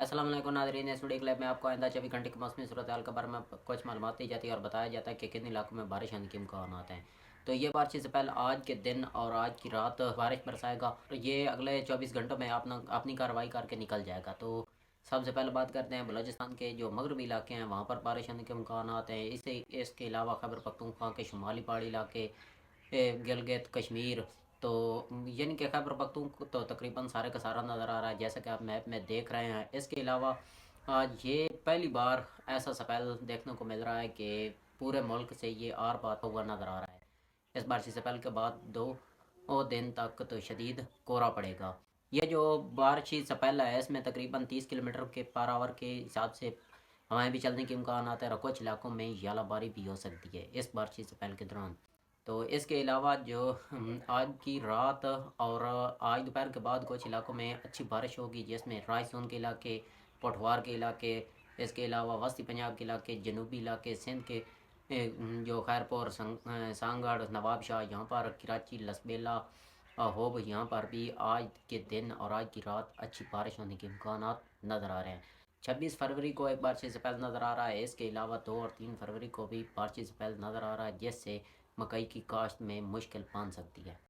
अस्सलाम वालेकुम नाज़रीन, इस वीडियो क्लिप में आपको आइंदा 24 घंटे की मौसमी सूरत हाल के बारे में कुछ मालूमात दी जाती है और बताया जाता है कि किन इलाकों में बारिश होने के इम्कान हैं। तो ये बारिश से पहले आज के दिन और आज की रात बारिश बरसाएगा और ये अगले 24 घंटों में अपनी कार्रवाई करके निकल जाएगा। तो सबसे पहले बात करते हैं बलूचिस्तान के जो मगरबी इलाके हैं, वहाँ पर बारिश होने के इम्कान हैं। इसके अलावा खैबर पख्तूनख्वा के शुमाली पहाड़ी इलाके, गिलगित कश्मीर, तो यानी कि खैबर पख्तूनख्वा तो तकरीबन सारे का सारा नज़र आ रहा है, जैसा कि आप मैप में देख रहे हैं। इसके अलावा आज ये पहली बार ऐसा स्पेल देखने को मिल रहा है कि पूरे मुल्क से ये आर पार हुआ नज़र आ रहा है। इस बारिश से पहले के बाद 2 दिन तक तो शदीद कोहरा पड़ेगा। ये जो बारिशी स्पेल है, इसमें तकरीबन 30 किलोमीटर के पर आवर के हिसाब से हवाएं भी चलने के इम्कान आते हैं और कुछ इलाकों में यालाबारी भी हो सकती है इस बारिशी स्पेल के दौरान। तो इसके अलावा जो आज की रात और आज दोपहर के बाद कुछ इलाकों में अच्छी बारिश होगी, जिसमें रायसून के इलाके, पठवार के इलाके, इसके अलावा वस्ती पंजाब के इलाके, जनूबी इलाके, सिंध के जो खैरपुर, सांगड़, नवाब शाह, यहाँ पर कराची, लसबेला, होब, यहाँ पर भी आज के दिन और आज की रात अच्छी बारिश होने के इम्कान नज़र आ रहे हैं। 26 फरवरी को एक बारिश से पहले नज़र आ रहा है। इसके अलावा 2 और 3 फरवरी को भी बारिश से पहले नज़र आ रहा है, जिससे मकई की काश्त में मुश्किल पान सकती है।